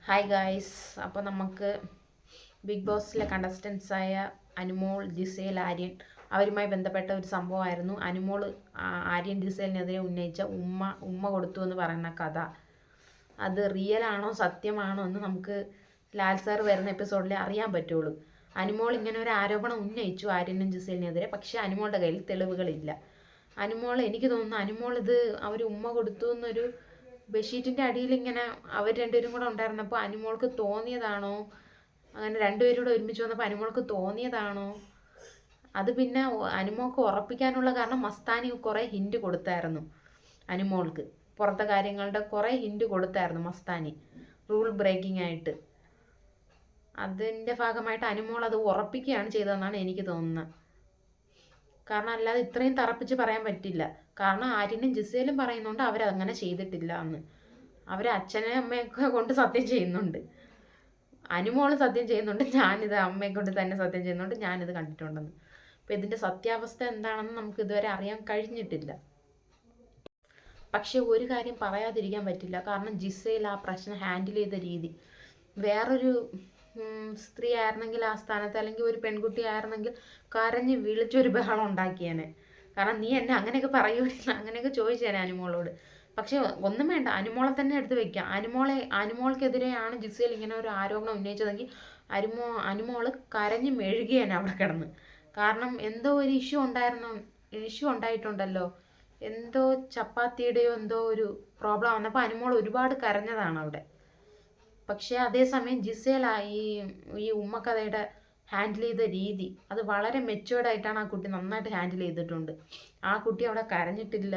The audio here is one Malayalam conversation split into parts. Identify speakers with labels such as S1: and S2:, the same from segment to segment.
S1: Hi guys. അപ്പോൾ നമുക്ക് ബിഗ് ബോസിലെ കണ്ടസ്റ്റൻസായ അനുമോൾ, ജിസേൽ, ആര്യൻ അവരുമായി ബന്ധപ്പെട്ട ഒരു സംഭവമായിരുന്നു. അനുമോൾ ആര്യൻ ജിസേലിനെതിരെ ഉന്നയിച്ച ഉമ്മ കൊടുത്തു എന്ന് പറയുന്ന കഥ. അത് റിയൽ ആണോ സത്യമാണോ എന്ന് നമുക്ക് ലാൽ സാർ വരുന്ന എപ്പിസോഡിൽ അറിയാൻ പറ്റുള്ളൂ. അനുമോൾ ഇങ്ങനെ ഒരു ആരോപണം ഉന്നയിച്ചു ആര്യനും ജിസേലിനെതിരെ. പക്ഷേ അനുമോളുടെ കയ്യിൽ തെളിവുകളില്ല. എനിക്ക് തോന്നുന്നു അനുമോൾ ഇത് അവർ ഉമ്മ കൊടുത്തു എന്നൊരു ബെഡ്ഷീറ്റിൻ്റെ അടിയിൽ ഇങ്ങനെ അവർ രണ്ടുപേരും കൂടെ ഉണ്ടായിരുന്നപ്പോൾ അനുമോൾക്ക് തോന്നിയതാണോ, അങ്ങനെ രണ്ടുപേരും കൂടെ ഒരുമിച്ച് വന്നപ്പോൾ അനുമോൾക്ക് തോന്നിയതാണോ, അത് പിന്നെ അനുമോൾക്ക് ഉറപ്പിക്കാനുള്ള കാരണം മസ്താനി കുറേ ഹിൻഡ് കൊടുത്തായിരുന്നു അനുമോൾക്ക്. പുറത്തെ കാര്യങ്ങളുടെ കുറേ ഹിൻഡ് കൊടുത്തായിരുന്നു മസ്താനി, റൂൾ ബ്രേക്കിംഗ് ആയിട്ട്. അതിൻ്റെ ഭാഗമായിട്ട് അനുമോൾ അത് ഉറപ്പിക്കുകയാണ് ചെയ്തതെന്നാണ് എനിക്ക് തോന്നുന്നത്. കാരണം അല്ലാതെ ഇത്രയും തറപ്പിച്ച് പറയാൻ പറ്റില്ല. കാരണം ആര്യനും ജിസേലും പറയുന്നുണ്ട് അവരങ്ങനെ ചെയ്തിട്ടില്ല എന്ന്. അവർ അച്ഛനെ അമ്മയൊക്കെ കൊണ്ട് സത്യം ചെയ്യുന്നുണ്ട്. അനുമോള് സത്യം ചെയ്യുന്നുണ്ട്, ഞാനിത് അമ്മയെ കൊണ്ട് തന്നെ സത്യം ചെയ്യുന്നുണ്ട്, ഞാനിത് കണ്ടിട്ടുണ്ടെന്ന്. അപ്പം ഇതിൻ്റെ സത്യാവസ്ഥ എന്താണെന്ന് നമുക്ക് ഇതുവരെ അറിയാൻ കഴിഞ്ഞിട്ടില്ല. പക്ഷെ ഒരു കാര്യം പറയാതിരിക്കാൻ പറ്റില്ല. കാരണം ജിസേൽ ആ പ്രശ്നം ഹാൻഡിൽ ചെയ്ത രീതി, വേറൊരു സ്ത്രീ ആയിരുന്നെങ്കിൽ ആ സ്ഥാനത്ത്, അല്ലെങ്കിൽ ഒരു പെൺകുട്ടി ആയിരുന്നെങ്കിൽ കരഞ്ഞ് വിളിച്ചൊരു ബഹളം ഉണ്ടാക്കിയേനെ. കാരണം നീ എന്നെ അങ്ങനെയൊക്കെ പറയൂല, അങ്ങനെയൊക്കെ ചോദിച്ചേനെ അനുമോളോട്. പക്ഷെ ഒന്നും വേണ്ട, അനുമോളെ തന്നെ എടുത്ത് വെക്കാം. അനുമോൾക്കെതിരെയാണ് ജിസേൽ ഇങ്ങനെ ഒരു ആരോപണം ഉന്നയിച്ചതെങ്കിൽ അനുമോള് കരഞ്ഞ് മെഴുകിയേനെ അവിടെ കിടന്ന്. കാരണം എന്തോ ഒരു ഇഷ്യൂ ഉണ്ടായിട്ടുണ്ടല്ലോ, എന്തോ ചപ്പാത്തിയുടെയോ എന്തോ ഒരു പ്രോബ്ലം വന്നപ്പോൾ അനുമോൾ ഒരുപാട് കരഞ്ഞതാണ് അവിടെ. പക്ഷേ അതേസമയം ജിസേല ഈ ഉമ്മക്കഥയുടെ ഹാൻഡിൽ ചെയ്ത രീതി, അത് വളരെ മെച്ചുവേർഡായിട്ടാണ് ആ കുട്ടി നന്നായിട്ട് ഹാൻഡിൽ ചെയ്തിട്ടുണ്ട്. ആ കുട്ടി അവിടെ കരഞ്ഞിട്ടില്ല,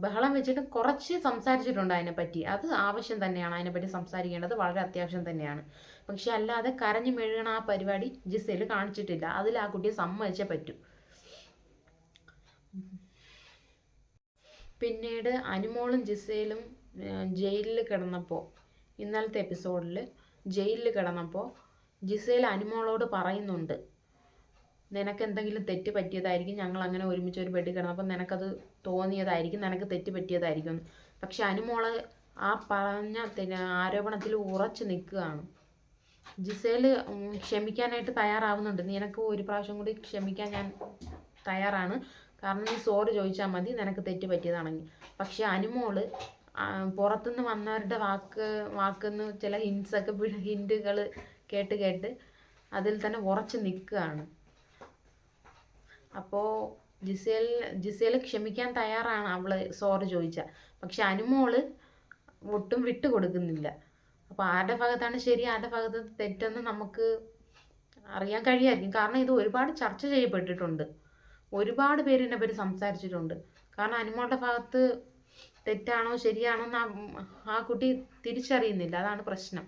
S1: ബഹളം വെച്ചിട്ട് കുറച്ച് സംസാരിച്ചിട്ടുണ്ട് അതിനെപ്പറ്റി. അത് ആവശ്യം തന്നെയാണ്, അതിനെപ്പറ്റി സംസാരിക്കേണ്ടത് വളരെ അത്യാവശ്യം തന്നെയാണ്. പക്ഷെ അല്ലാതെ കരഞ്ഞു മെഴുകണ ആ പരിപാടി ജിസേൽ കാണിച്ചിട്ടില്ല. അതിൽ ആ കുട്ടിയെ സമ്മതിച്ചേ പറ്റൂ. പിന്നീട് അനുമോളും ജിസേലും ജയിലിൽ കിടന്നപ്പോൾ, ഇന്നലത്തെ എപ്പിസോഡിൽ ജയിലിൽ കിടന്നപ്പോൾ ജിസേൽ അനുമോളോട് പറയുന്നുണ്ട്, നിനക്ക് എന്തെങ്കിലും തെറ്റ് പറ്റിയതായിരിക്കും, ഞങ്ങൾ അങ്ങനെ ഒരുമിച്ച് ഒരു ബെഡിൽ കിടന്നപ്പോൾ നിനക്കത് തോന്നിയതായിരിക്കും, നിനക്ക് തെറ്റ് പറ്റിയതായിരിക്കും. പക്ഷെ അനുമോള് ആ പറഞ്ഞ ആരോപണത്തിൽ ഉറച്ചു നിൽക്കുകയാണ്. ജിസേൽ ക്ഷമിക്കാനായിട്ട് തയ്യാറാവുന്നുണ്ട്. നിനക്ക് ഒരു പ്രാവശ്യം കൂടി ക്ഷമിക്കാൻ ഞാൻ തയ്യാറാണ്, കാരണം നീ സോറി ചോദിച്ചാൽ മതി, നിനക്ക് തെറ്റ് പറ്റിയതാണെങ്കിൽ. പക്ഷെ അനുമോള് പുറത്തുനിന്ന് വന്നവരുടെ വാക്കെന്ന് ചില ഹിൻഡുകൾ കേട്ട് അതിൽ തന്നെ ഉറച്ചു നിൽക്കുകയാണ്. അപ്പോൾ ജിസേൽ ക്ഷമിക്കാൻ തയ്യാറാണ് അവള് സോറി ചോദിച്ചാൽ. പക്ഷെ അനുമോള് ഒട്ടും വിട്ടു കൊടുക്കുന്നില്ല. അപ്പോൾ ആരുടെ ഭാഗത്താണ് ശരി, ആരുടെ ഭാഗത്ത് തെറ്റെന്ന് നമുക്ക് അറിയാൻ കഴിയായിരിക്കും. കാരണം ഇത് ഒരുപാട് ചർച്ച ചെയ്യപ്പെട്ടിട്ടുണ്ട്, ഒരുപാട് പേര് ഇതിനെപ്പറ്റി സംസാരിച്ചിട്ടുണ്ട്. കാരണം അനുമോളുടെ ഭാഗത്ത് തെറ്റാണോ ശരിയാണോ എന്ന് ആ കുട്ടി തിരിച്ചറിയുന്നില്ല, അതാണ് പ്രശ്നം.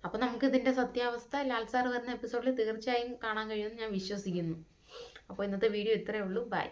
S1: അപ്പം നമുക്ക് ഇതിൻ്റെ സത്യാവസ്ഥ ലാൽ സാർ വരുന്ന എപ്പിസോഡിൽ തീർച്ചയായും കാണാൻ കഴിയുമെന്ന് ഞാൻ വിശ്വസിക്കുന്നു. അപ്പോൾ ഇന്നത്തെ വീഡിയോ ഇത്രയേ ഉള്ളൂ. ബൈ.